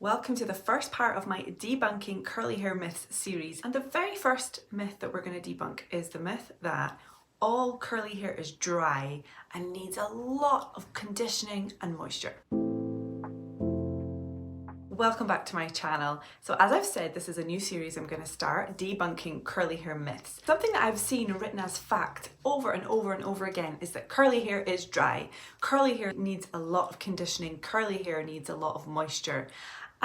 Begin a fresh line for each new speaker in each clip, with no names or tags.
Welcome to the first part of my Debunking Curly Hair Myths series. And the very first myth that we're going to debunk is the myth that all curly hair is dry and needs a lot of conditioning and moisture. Welcome back to my channel. So as I've said, this is a new series I'm going to start, Debunking Curly Hair Myths. Something that I've seen written as fact over and over and over again is that curly hair is dry. Curly hair needs a lot of conditioning. Curly hair needs a lot of moisture.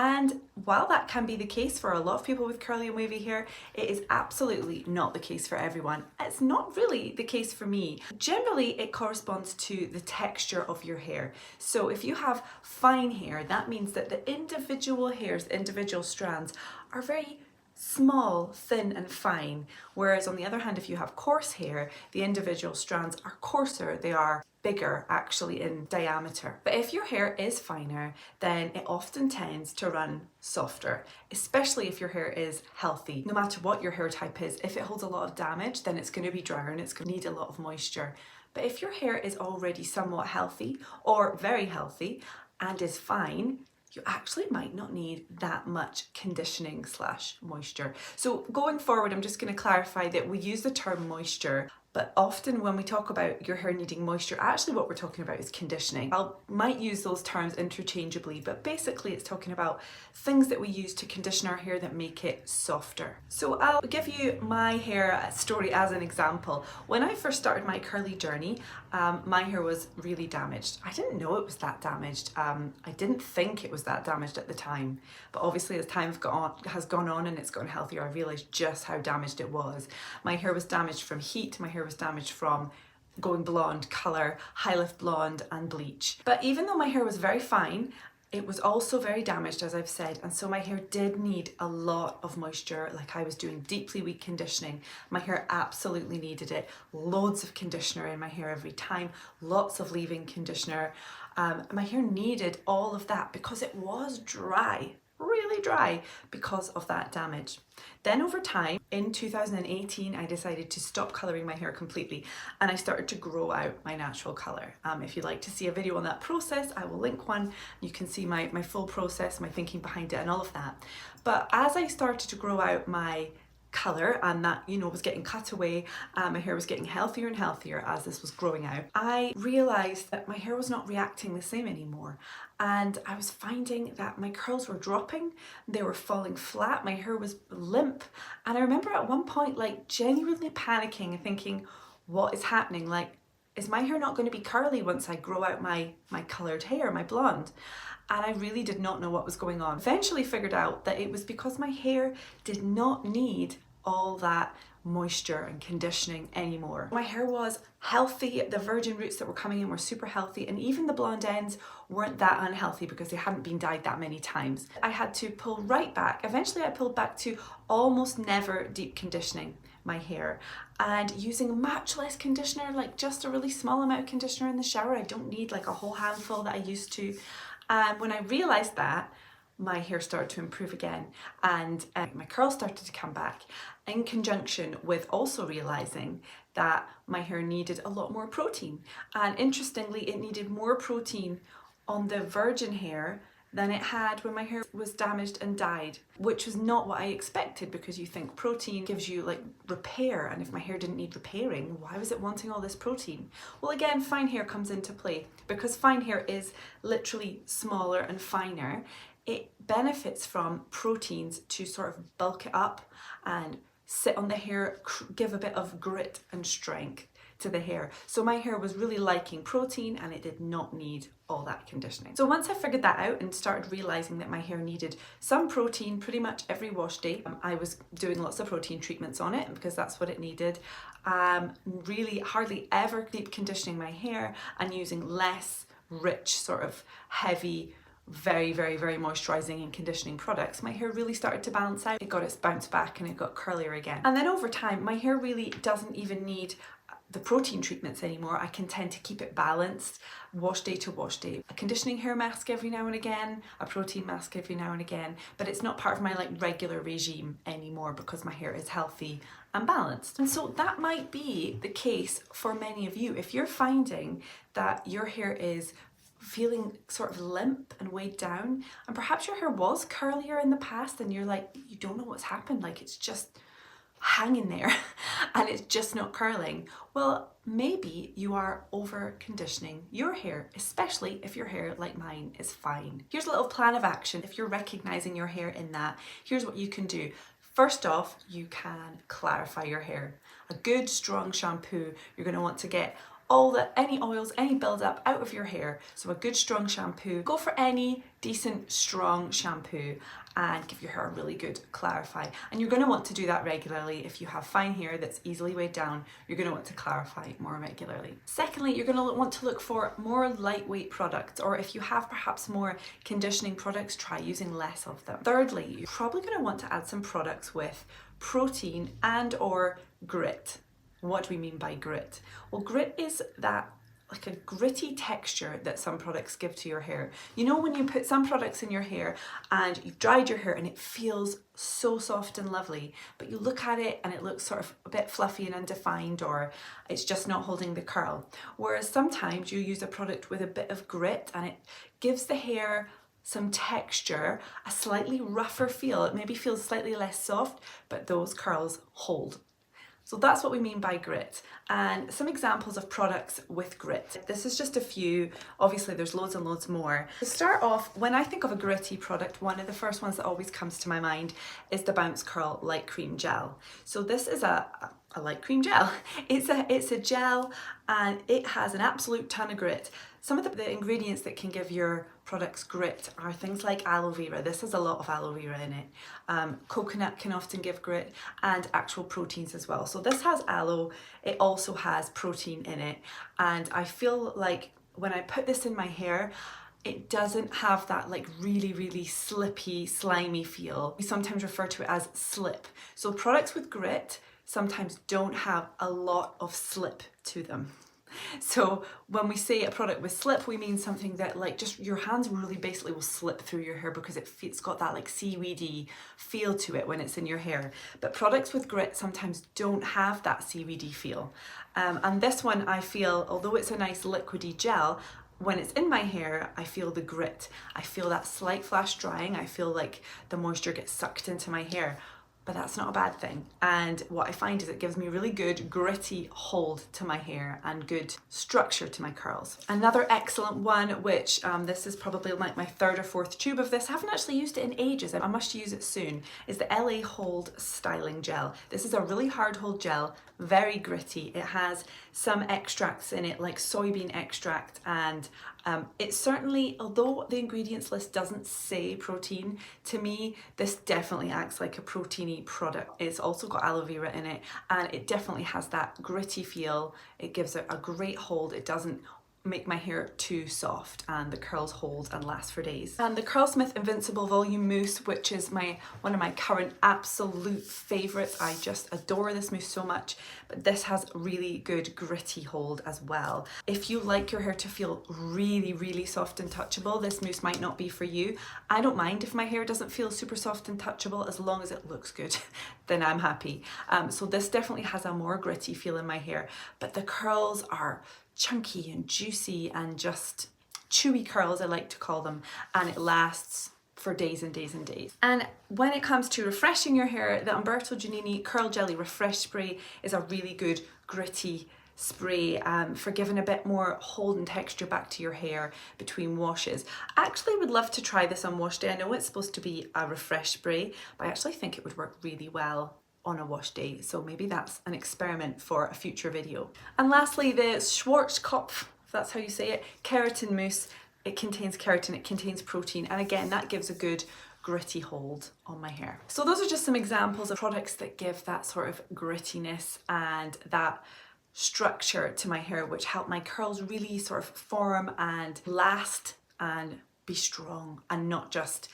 And while that can be the case for a lot of people with curly and wavy hair, it is absolutely not the case for everyone. It's not really the case for me. Generally, it corresponds to the texture of your hair. So if you have fine hair, that means that the individual hairs, individual strands are very small, thin and fine. Whereas on the other hand, if you have coarse hair, the individual strands are coarser, they are bigger actually in diameter. But if your hair is finer, then it often tends to run softer, especially if your hair is healthy. No matter what your hair type is, if it holds a lot of damage, then it's going to be drier and it's going to need a lot of moisture. But if your hair is already somewhat healthy or very healthy and is fine, you actually might not need that much conditioning / moisture. So going forward, I'm just going to clarify that we use the term moisture, but often when we talk about your hair needing moisture, actually what we're talking about is conditioning. I might use those terms interchangeably, but basically it's talking about things that we use to condition our hair that make it softer. So I'll give you my hair story as an example. When I first started my curly journey, my hair was really damaged. I didn't know it was that damaged. I didn't think it was that damaged at the time, but obviously as time has gone on and it's gotten healthier, I realized just how damaged it was. My hair was damaged from heat, my hair was damaged from going blonde, colour, high lift blonde and bleach. But even though my hair was very fine, it was also very damaged, as I've said, and so my hair did need a lot of moisture. Like I was doing deeply weak conditioning. My hair absolutely needed it. Loads of conditioner in my hair every time, lots of leave-in conditioner. My hair needed all of that because it was dry, really dry because of that damage. Then over time, in 2018, I decided to stop colouring my hair completely and I started to grow out my natural colour. If you'd like to see a video on that process, I will link one. You can see my full process, my thinking behind it and all of that. But as I started to grow out my colour and that, was getting cut away, my hair was getting healthier and healthier as this was growing out, I realised that my hair was not reacting the same anymore. And I was finding that my curls were dropping, they were falling flat, my hair was limp. And I remember at one point genuinely panicking and thinking, what is happening? Is my hair not going to be curly once I grow out my coloured hair, my blonde? And I really did not know what was going on. Eventually figured out that it was because my hair did not need all that moisture and conditioning anymore. My hair was healthy, the virgin roots that were coming in were super healthy, and even the blonde ends weren't that unhealthy because they hadn't been dyed that many times. I had to pull right back. Eventually I pulled back to almost never deep conditioning my hair and using much less conditioner, just a really small amount of conditioner in the shower. I don't need a whole handful that I used to. And when I realised that, my hair started to improve again and my curls started to come back, in conjunction with also realising that my hair needed a lot more protein. And interestingly, it needed more protein on the virgin hair than it had when my hair was damaged and dyed, which was not what I expected, because you think protein gives you repair, and if my hair didn't need repairing, why was it wanting all this protein? Well, again, fine hair comes into play. Because fine hair is literally smaller and finer, it benefits from proteins to sort of bulk it up and sit on the hair, give a bit of grit and strength to the hair. So my hair was really liking protein and it did not need all that conditioning. So once I figured that out and started realizing that my hair needed some protein pretty much every wash day, I was doing lots of protein treatments on it because that's what it needed. Really hardly ever deep conditioning my hair and using less rich, sort of heavy, very, very, very moisturizing and conditioning products, my hair really started to balance out. It got its bounce back and it got curlier again. And then over time, my hair really doesn't even need the protein treatments anymore. I can tend to keep it balanced wash day to wash day. A conditioning hair mask every now and again, a protein mask every now and again, but it's not part of my regular regime anymore because my hair is healthy and balanced. And so that might be the case for many of you. If you're finding that your hair is feeling sort of limp and weighed down, and perhaps your hair was curlier in the past and you're like, you don't know what's happened, like it's just hanging there and it's just not curling. Well, maybe you are over conditioning your hair, especially if your hair, like mine, is fine. Here's a little plan of action. If you're recognizing your hair in that, here's what you can do. First off, you can clarify your hair. A good strong shampoo, you're going to want to get any oils, any buildup out of your hair. So a good strong shampoo. Go for any decent strong shampoo and give your hair a really good clarify. And you're going to want to do that regularly. If you have fine hair that's easily weighed down, you're going to want to clarify more regularly. Secondly, you're going to want to look for more lightweight products, or if you have perhaps more conditioning products, try using less of them. Thirdly, you're probably going to want to add some products with protein and or grit. What do we mean by grit? Well, grit is that like a gritty texture that some products give to your hair. You know, when you put some products in your hair and you've dried your hair and it feels so soft and lovely, but you look at it and it looks sort of a bit fluffy and undefined, or it's just not holding the curl. Whereas sometimes you use a product with a bit of grit and it gives the hair some texture, a slightly rougher feel. It maybe feels slightly less soft, but those curls hold. So that's what we mean by grit. And some examples of products with grit. This is just a few. Obviously there's loads and loads more. To start off, when I think of a gritty product, one of the first ones that always comes to my mind is the Bounce Curl Light Cream Gel. So this is a light cream gel. It's a gel and it has an absolute ton of grit. Some of the ingredients that can give your products grit are things like aloe vera. This has a lot of aloe vera in it. Coconut can often give grit, and actual proteins as well. So this has aloe, it also has protein in it. And I feel like when I put this in my hair, it doesn't have that like really, really slippy, slimy feel. We sometimes refer to it as slip. So products with grit sometimes don't have a lot of slip to them. So when we say a product with slip, we mean something that like just your hands really basically will slip through your hair because it's got that like seaweedy feel to it when it's in your hair. But products with grit sometimes don't have that seaweedy feel. And this one I feel, although it's a nice liquidy gel, when it's in my hair, I feel the grit. I feel that slight flash drying. I feel like the moisture gets sucked into my hair. But that's not a bad thing. And what I find is it gives me really good gritty hold to my hair and good structure to my curls. Another excellent one, which this is probably like my third or fourth tube of this, I haven't actually used it in ages, I must use it soon, is the LA Hold Styling Gel. This is a really hard hold gel, very gritty. It has some extracts in it like soybean extract, and it certainly, although the ingredients list doesn't say protein, to me this definitely acts like a proteiny product. It's also got aloe vera in it and it definitely has that gritty feel. It gives it a great hold. It doesn't make my hair too soft, and the curls hold and last for days. And the Curlsmith Invincible Volume Mousse, which is one of my current absolute favorites. I just adore this mousse so much, but this has really good gritty hold as well. If you like your hair to feel really, really soft and touchable, this mousse might not be for you. I don't mind if my hair doesn't feel super soft and touchable as long as it looks good, then I'm happy. So this definitely has a more gritty feel in my hair, but the curls are chunky and juicy and just chewy curls, I like to call them, and it lasts for days and days and days. And when it comes to refreshing your hair, the Umberto Giannini Curl Jelly Refresh Spray is a really good gritty spray for giving a bit more hold and texture back to your hair between washes. I actually would love to try this on wash day. I know it's supposed to be a refresh spray, but I actually think it would work really well on a wash day, so maybe that's an experiment for a future video. And lastly, the Schwarzkopf, if that's how you say it, keratin mousse. It contains keratin, it contains protein, and again that gives a good gritty hold on my hair. So those are just some examples of products that give that sort of grittiness and that structure to my hair, which help my curls really sort of form and last and be strong and not just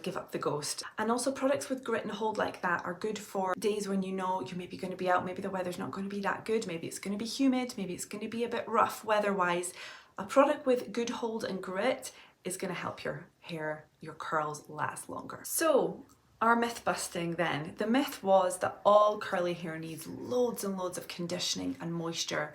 give up the ghost. And also products with grit and hold like that are good for days when you know you're maybe going to be out, maybe the weather's not going to be that good, maybe it's going to be humid, maybe it's going to be a bit rough weather-wise. A product with good hold and grit is going to help your hair, your curls last longer. So our myth busting then. The myth was that all curly hair needs loads and loads of conditioning and moisture.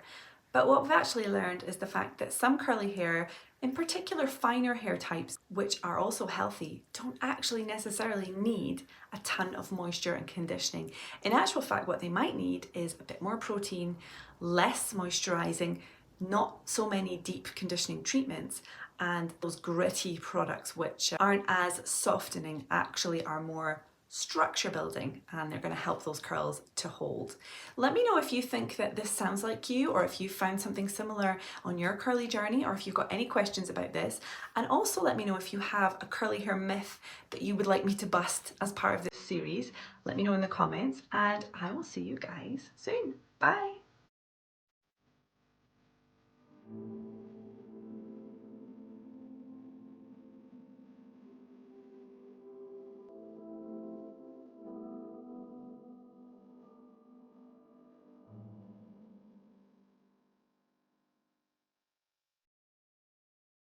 But what we've actually learned is the fact that some curly hair In particular, finer hair types, which are also healthy, don't actually necessarily need a ton of moisture and conditioning. In actual fact, what they might need is a bit more protein, less moisturizing, not so many deep conditioning treatments, and those gritty products which aren't as softening actually are more structure building, and they're going to help those curls to hold. Let me know if you think that this sounds like you, or if you found something similar on your curly journey, or if you've got any questions about this. And also let me know if you have a curly hair myth that you would like me to bust as part of this series. Let me know in the comments, and I will see you guys soon. Bye.